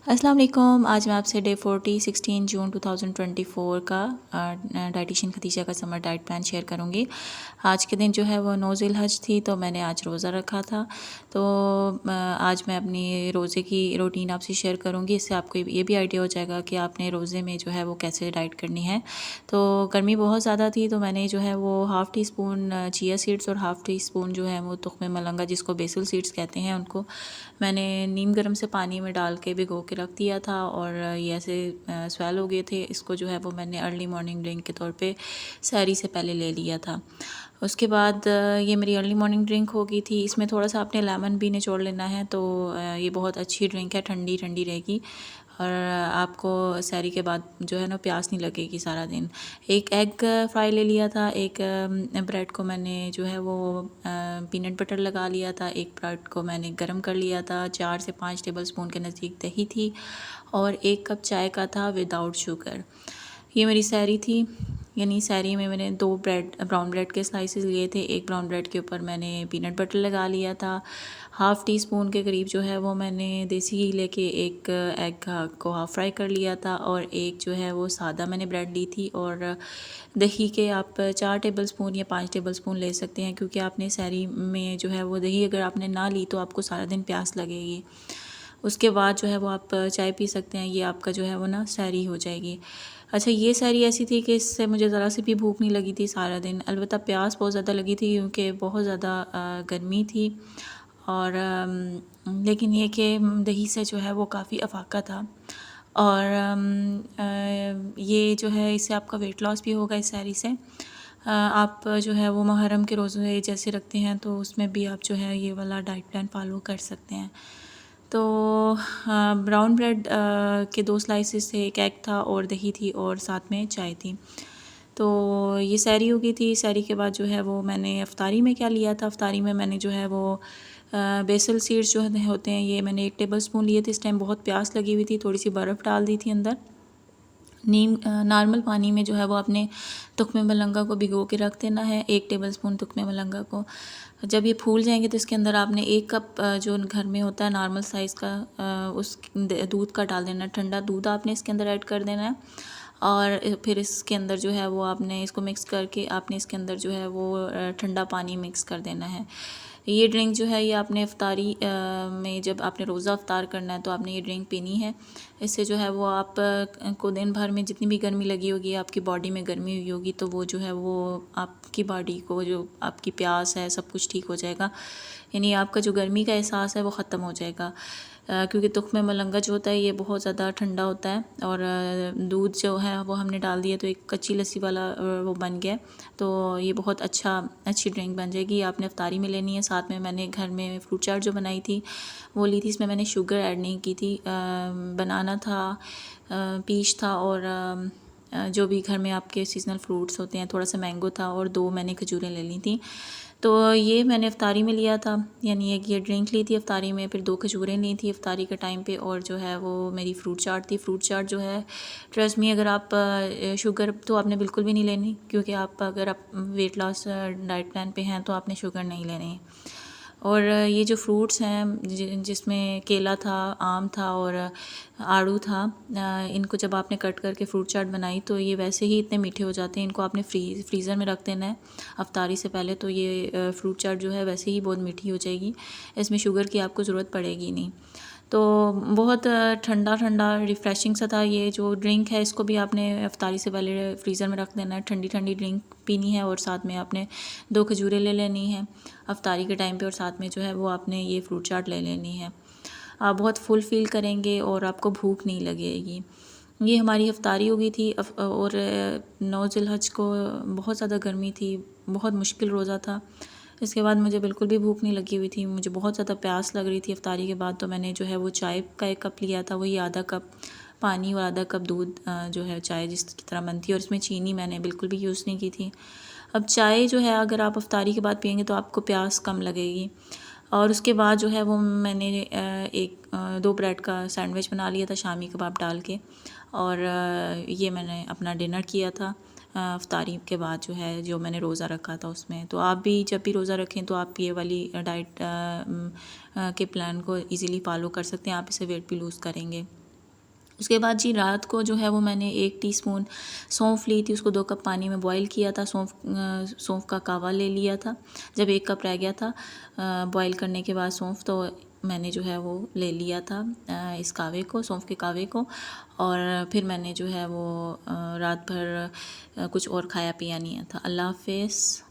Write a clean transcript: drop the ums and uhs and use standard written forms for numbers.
अस्सलाम वालेकुम। आज मैं आपसे डे 40 16 जून 2024 का डाइटिशियन खदीजा का समर डाइट प्लान शेयर करूँगी। आज के दिन जो है वो 9 ज़िलहज थी, तो मैंने आज रोज़ा रखा था। तो आज मैं अपनी रोज़े की रूटीन आपसे शेयर करूँगी। इससे आपको ये भी आइडिया हो जाएगा कि आपने रोज़े में जो है वो कैसे डाइट करनी है। तो गर्मी बहुत ज़्यादा थी, तो मैंने जो है वो half tea spoon chia seeds और हाफ़ टी स्पून जो है वो तुख्मे मलंगा, जिसको बेसल सीड्स कहते हैं, उनको मैंने नीम गर्म से पानी में डाल के भिगो के रख दिया था। और ये ऐसे स्वेल हो गए थे। इसको जो है वो मैंने अर्ली मॉर्निंग ड्रिंक के तौर पे सहरी से पहले ले लिया था। उसके बाद ये मेरी अर्ली मॉर्निंग ड्रिंक हो गई थी। इसमें थोड़ा सा आपने लेमन भी निचोड़ लेना है, तो ये बहुत अच्छी ड्रिंक है, ठंडी ठंडी रहेगी और आपको सहरी के बाद जो है ना प्यास नहीं लगेगी सारा दिन। एक एग फ्राई ले लिया था। एक ब्रेड को मैंने जो है वो पीनट बटर लगा लिया था। एक ब्रेड को मैंने गरम कर लिया था। 4 से 5 टेबल स्पून के नज़दीक दही थी और 1 कप चाय का था विदाउट शुगर। ये मेरी सहरी थी। यानी सहरी में मैंने 2 ब्राउन ब्रेड के स्लाइसेस लिए थे। एक ब्राउन ब्रेड के ऊपर मैंने पीनट बटर लगा लिया था। हाफ़ टी स्पून के करीब जो है वो मैंने देसी घी लेके एक एग को हाफ़ फ्राई कर लिया था और एक जो है वो सादा मैंने ब्रेड ली थी। और दही के आप 4 टेबल स्पून या 5 टेबल स्पून ले सकते हैं, क्योंकि आपने सहरी में जो है वो दही अगर आपने ना ली तो आपको सारा दिन प्यास लगेगी। उसके बाद जो है वो आप चाय पी सकते हैं। ये आपका जो है वो ना सहरी हो जाएगी। अच्छा, ये सहरी ऐसी थी कि इससे मुझे ज़रा सी भी भूख नहीं लगी थी सारा दिन। अलबत्ता प्यास बहुत ज़्यादा लगी थी, क्योंकि बहुत ज़्यादा गर्मी थी। और लेकिन ये कि दही से जो है वो काफ़ी अफाका था। और ये जो है इससे आपका वेट लॉस भी होगा इस सहरी से। आप जो है वो मुहर्रम के रोज़े जैसे रखते हैं, तो उसमें भी आप जो है ये वाला डाइट प्लान फॉलो कर सकते हैं। तो ब्राउन ब्रेड के 2 स्लाइसेस थे, एक एग था और दही थी और साथ में चाय थी। तो ये सहरी हो गई थी। सहरी के बाद जो है वो मैंने इफ्तारी में क्या लिया था। इफ्तारी में मैंने जो है वो बेसल सीड्स जो होते हैं, ये मैंने 1 टेबल स्पून लिए थे। इस टाइम बहुत प्यास लगी हुई थी, थोड़ी सी बर्फ़ डाल दी थी अंदर। नीम नॉर्मल पानी में जो है वो आपने तुख्मे मलंगा को भिगो के रख देना है, 1 टेबल स्पून तुख्मे मलंगा को। जब ये फूल जाएंगे तो इसके अंदर आपने 1 कप जो घर में होता है नॉर्मल साइज़ का उस दूध का डाल देना है। ठंडा दूध आपने इसके अंदर ऐड कर देना है और फिर इसके अंदर जो है वो आपने इसको मिक्स करके आपने इसके अंदर जो है वो ठंडा पानी मिक्स कर देना है। ये ड्रिंक जो है ये आपने इफ्तारी में जब आपने रोज़ा इफ्तार करना है तो आपने ये ड्रिंक पीनी है। इससे जो है वो आप को दिन भर में जितनी भी गर्मी लगी होगी, आपकी बॉडी में गर्मी हुई होगी, तो वो जो है वो आपकी बॉडी को जो आपकी प्यास है सब कुछ ठीक हो जाएगा। यानी आपका जो गर्मी का एहसास है वो ख़त्म हो जाएगा। क्योंकि तुख्मे मलंगा जो होता है ये बहुत ज़्यादा ठंडा होता है और दूध जो है वो हमने डाल दिया तो एक कच्ची लस्सी वाला वो बन गया। तो ये बहुत अच्छी ड्रिंक बन जाएगी। आपने इफ्तारी में लेनी है। साथ में मैंने घर में फ्रूट चाट जो बनाई थी वो ली थी। इसमें मैंने शुगर ऐड नहीं की थी। बनाना था, पीच था और जो भी घर में आपके सीजनल फ्रूट्स होते हैं, थोड़ा सा मैंगो था और 2 मैंने खजूरें ले ली थी। तो ये मैंने इफ्तारी में लिया था, यानी एक ये ड्रिंक ली थी इफ्तारी में, फिर 2 खजूरें ली थी इफ्तारी के टाइम पे और जो है वो मेरी फ्रूट चाट थी। फ्रूट चाट जो है ट्रस्ट मी, अगर आप शुगर तो आपने बिल्कुल भी नहीं लेनी, क्योंकि अगर आप वेट लॉस डाइट प्लान पे हैं तो आपने शुगर नहीं लेनी। और ये जो फ्रूट्स हैं जिसमें केला था, आम था और आड़ू था, इनको जब आपने कट करके फ्रूट चाट बनाई तो ये वैसे ही इतने मीठे हो जाते हैं। इनको आपने फ्रीज़र में रख देना है अफ्तारी से पहले, तो ये फ्रूट चाट जो है वैसे ही बहुत मीठी हो जाएगी। इसमें शुगर की आपको ज़रूरत पड़ेगी नहीं। तो बहुत ठंडा ठंडा रिफ़्रेशिंग सा था। ये जो ड्रिंक है इसको भी आपने इफ्तारी से पहले फ्रीज़र में रख देना है। ठंडी ठंडी ड्रिंक पीनी है और साथ में आपने 2 खजूरें ले लेनी है अफ्तारी के टाइम पे और साथ में जो है वो आपने ये फ्रूट चाट ले लेनी है। आप बहुत फुल फील करेंगे और आपको भूख नहीं लगेगी। ये हमारी इफ्तारी हो गई थी। और 9 ज़िलहज को बहुत ज़्यादा गर्मी थी, बहुत मुश्किल रोज़ा था। इसके बाद मुझे बिल्कुल भी भूख नहीं लगी हुई थी, मुझे बहुत ज़्यादा प्यास लग रही थी इफ्तारी के बाद। तो मैंने जो है वो चाय का 1 कप लिया था, वही आधा कप पानी और आधा कप दूध जो है चाय जिसकी तरह बनती है, और इसमें चीनी मैंने बिल्कुल भी यूज़ नहीं की थी। अब चाय जो है अगर आप इफ्तारी के बाद पियेंगे तो आपको प्यास कम लगेगी। और उसके बाद जो है वो मैंने 2 ब्रेड का सैंडविच बना लिया था शामी कबाब डाल के, और ये मैंने अपना डिनर किया था इफ्तारी के बाद जो है जो मैंने रोज़ा रखा था उसमें। तो आप भी जब भी रोज़ा रखें तो आप ये वाली डाइट के प्लान को इजीली फॉलो कर सकते हैं। आप इससे वेट भी लूज़ करेंगे। उसके बाद जी रात को जो है वो मैंने 1 टीस्पून सौंफ ली थी, उसको 2 कप पानी में बॉईल किया था। सौंफ का कावा ले लिया था। जब 1 कप रह गया था बॉईल करने के बाद सौंफ, तो मैंने जो है वो ले लिया था इस कावे को, सौंफ के कावे को। और फिर मैंने जो है वो रात भर कुछ और खाया पिया नहीं था। अल्लाह हाफ़िज़।